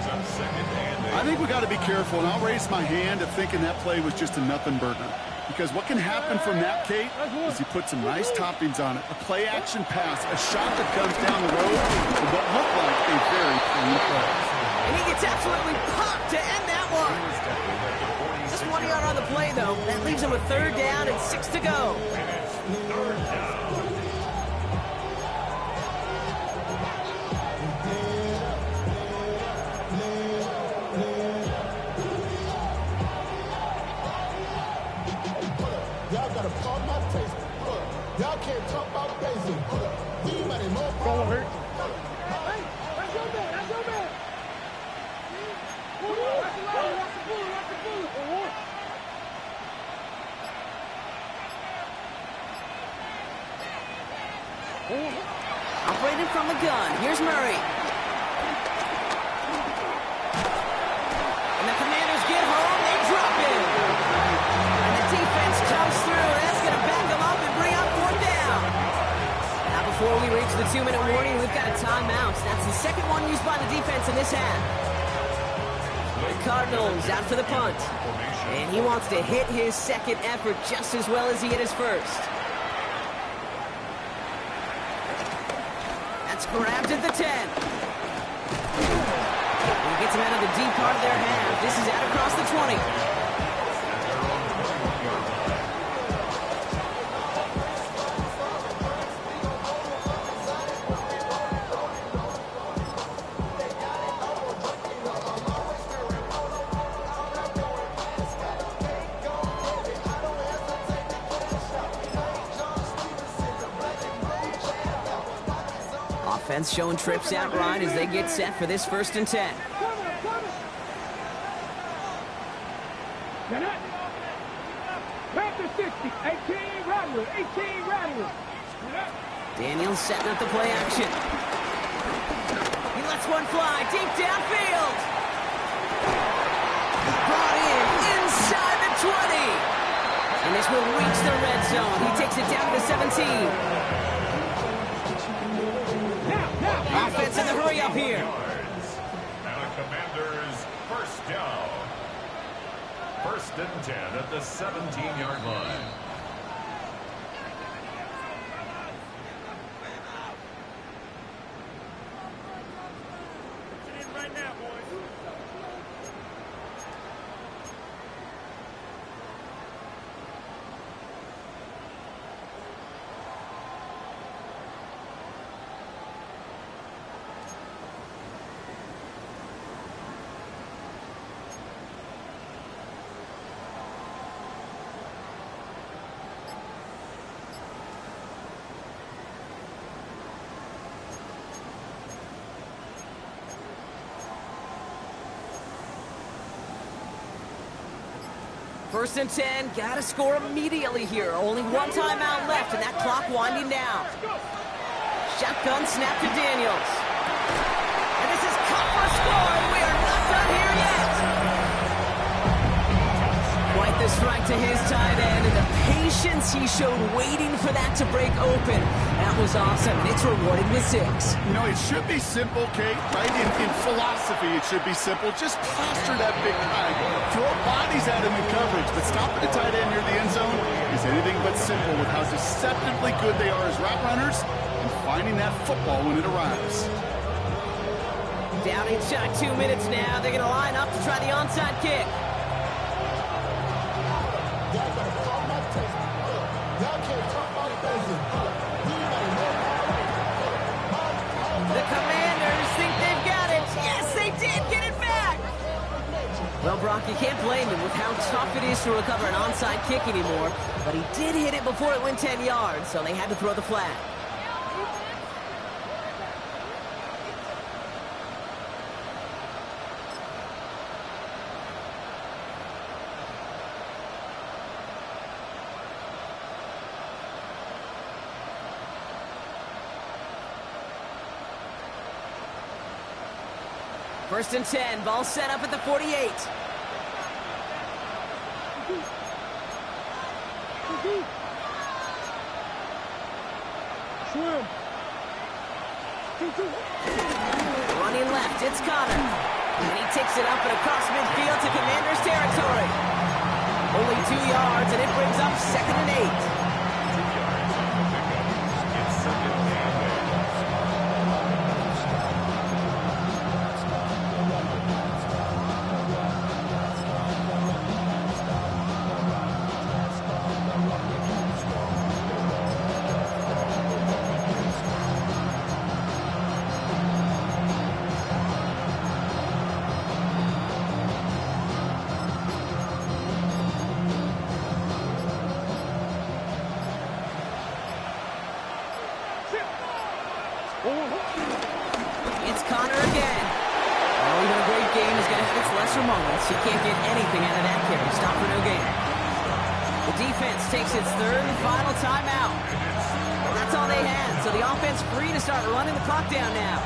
I think we got to be careful, and I'll raise my hand at thinking that play was just a nothing burger. Because what can happen from that, Kate, is you put some nice toppings on it. A play-action pass, a shot that comes down the road with what looked like a very clean play. And he gets absolutely popped to end that one. Just 1 yard on the play, though. That leaves him with 3rd down and 6 to go. Y'all gotta pump my taste. Y'all can't talk about basic. Anybody more Don't hurt. Hey, that's your man. That's your man. Operating from the gun. Here's Murray. And the Commanders get home. They drop it. And the defense comes through. That's going to back them up and bring up 4th down. Now, before we reach the 2-minute warning, we've got a timeout. That's the second one used by the defense in this half. The Cardinals out for the punt. And he wants to hit his second effort just as well as he hit his first. That's grabbed at the 10. He gets him out of the deep part of their half. This is out across the 20. Offense showing trips out right as they get set for this 1st and 10. Panther 60, 18 Rattler, 18 Rattler. Daniels setting up the play action. He lets one fly deep downfield. Brought in inside the 20. And this will reach the red zone. He takes it down to the 17. Offense in the hurry up here. And the Commanders 1st down. 1st and 10 at the 17-yard line. Right now, boys. First and 10, gotta score immediately here. Only one timeout left, and that clock winding down. Shotgun snap to Daniels. And this is caught for a score, and we are not done here yet. Quite the strike to his tight end, and the patience he showed waiting for that to break open. That was awesome, and it's rewarded with 6. You know, it should be simple, Kate, right? In philosophy, it should be simple. Just posture that big guy. Throw body he's had him in coverage, but stopping the tight end near the end zone is anything but simple with how deceptively good they are as route runners and finding that football when it arrives. Down inside 2 minutes now. They're going to line up to try the onside kick. The Commanders think they've got it. Yes, they did get it back. Well, Brock, you can't blame him with how tough it is to recover an onside kick anymore. But he did hit it before it went 10 yards, so they had to throw the flag. First and 10, ball set up at the 48. Swim. Running left, it's Connor. And he takes it up and across midfield to Commanders territory. Only 2 yards, and it brings up 2nd and 8. 2 yards on the pickup. It's 2nd and 8. It's Connor again. Oh, even a great game is going to have its lesser moments. You can't get anything out of that carry. Stop for no gain. The defense takes its 3rd and final timeout. Well, that's all they had, so the offense free to start running the clock down now.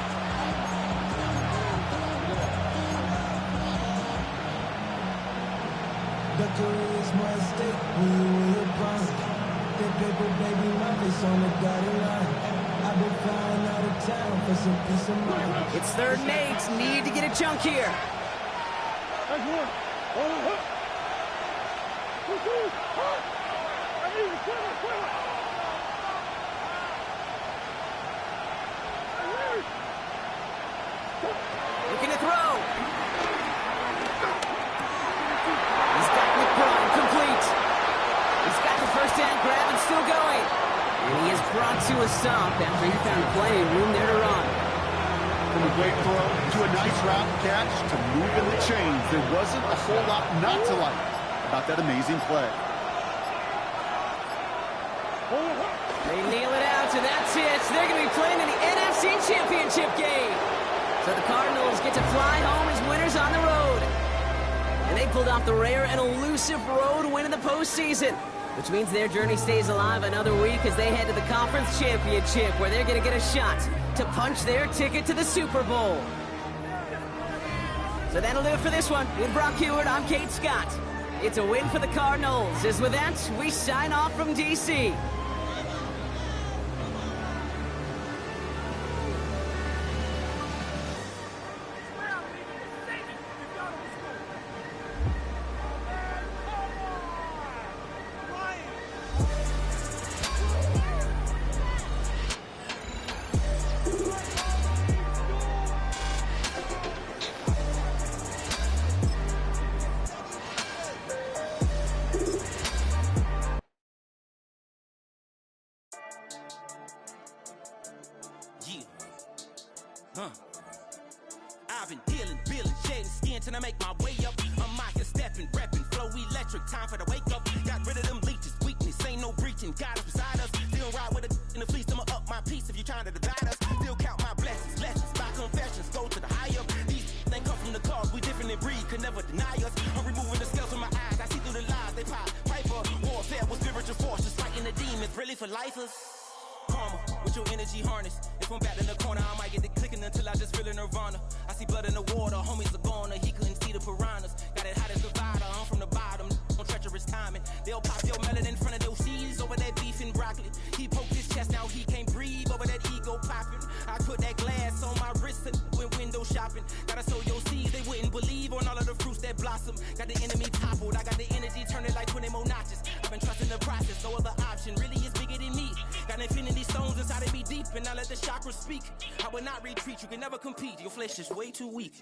Victory is my stake when you win your prime. That paper, baby, my face on the dotted line. I've been flying out of town for some peace of mind. It's 3rd and 8. Need to get a chunk here. Looking to throw. He's got McBride complete. He's got the first down grab and still going. And he is brought to a stop after he found plenty of room there to run. From a great throw to a nice route catch to moving the chains, there wasn't a whole lot not to like about that amazing play. They nail it out, and that's it. They're going to be playing in the NFC Championship game. So the Cardinals get to fly home as winners on the road. And they pulled off the rare and elusive road win in the postseason, which means their journey stays alive another week as they head to the Conference Championship, where they're going to get a shot to punch their ticket to the Super Bowl. So that'll do it for this one. With Brock Heward, I'm Kate Scott. It's a win for the Cardinals. As with that, we sign off from D.C. I've been dealing, shedding skin till I make my way up. I'm out here stepping, repping, flow electric, time for the wake up. Got rid of them leeches, weakness, ain't no breaching. God is beside us, still ride with a in the fleece. I'ma up my piece if you're trying to divide us. Still count my blessings, lessons, my confessions, go to the higher. These ain't come from the cause, we different in breed, could never deny us. I'm removing the scales from my eyes, I see through the lies they pop. Piper, warfare with spiritual forces, fighting the demons, really for lifers. Karma, with your energy harness. If I'm back in the corner, I might get the clicking until I just feel a nirvana. I see blood in the water, homies are gone, he couldn't see the piranhas. Got it hot as Nevada, I'm from the bottom, on treacherous timing. They'll pop your melon in front of those seeds over that beef and broccoli. He poked his chest, now he can't breathe over that ego popping. I put that glass on my wrist and went window shopping. Gotta sow your seeds, they wouldn't believe on all of the fruits that blossom. Got the enemy toppled, I got the energy turning like 20 more notches. I've been trusting the process, no other option really is bigger than me. Got infinity stones inside of me deep, and I let the chakras speak. I will not retreat, you can never compete, your flesh is way too weak.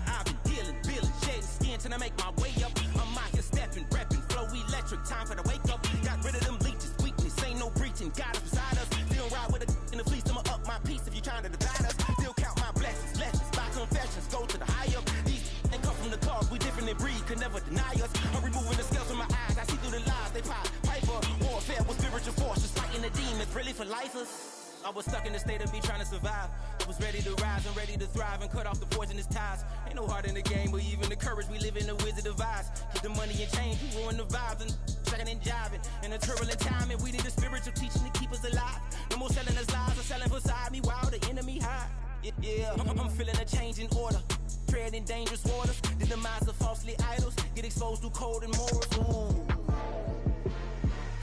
I've been dealing, shedding skin till I make my way up. I'm out here stepping, repping, flow electric, time for the wake up. Got rid of them leeches, weakness, ain't no breaching, God is beside us. Still ride with a in the fleece, I'ma up my piece if you trying to divide us. Still count my blessings, lessons, by confessions, go to the higher. These they come from the cause, we different in breed, could never deny us. I'm removing the scales from my eyes, I see through the lies, they pop. Piper, warfare with spiritual force, just fighting the demons, really for lifers. I was stuck in the state of me trying to survive. I was ready to rise and ready to thrive and cut off the poisonous ties. Ain't no heart in the game, but even the courage we live in the wizard of Oz. Get the money and change, we ruin the vibes and checking and jiving. In a turbulent time, and we need a spiritual teaching to keep us alive. No more selling us lies or selling beside me while the enemy hide. Yeah, I'm feeling a change in order. Treading dangerous waters. The demise of falsely idols. Get exposed through code and morals. Ooh.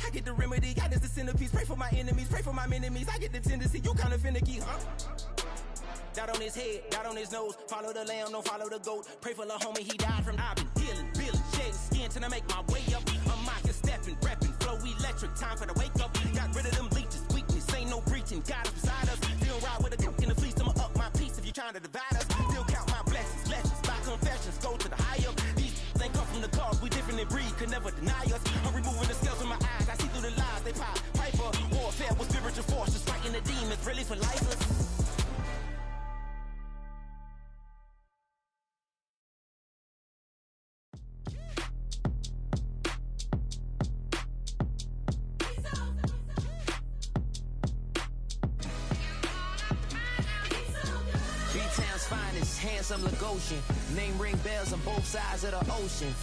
I get the remedy, God is the centerpiece. Pray for my enemies, pray for my enemies. I get the tendency, you kinda finicky, huh? Dot on his head, dot on his nose. Follow the lamb, don't follow the goat. Pray for the homie, he died from. I've been dealing, shedding skin till I make my way up. I'm out here stepping, repping, flow electric, time for the wake up. Got rid of them leeches, weakness, ain't no breaching, God is beside us. Still ride with a in the fleece, I'ma up my piece if you trying to divide us. Still count my blessings, lessons, by confessions, go to the higher. These ain't come from the cause, we different in breed, could never deny us. I'm removing the scales from my eyes, I see through the lies, they pop. Piper, warfare with spiritual force, just fighting the demons, really for lifers. B-Town's finest, handsome Lagosian. Name ring bells on both sides of the ocean.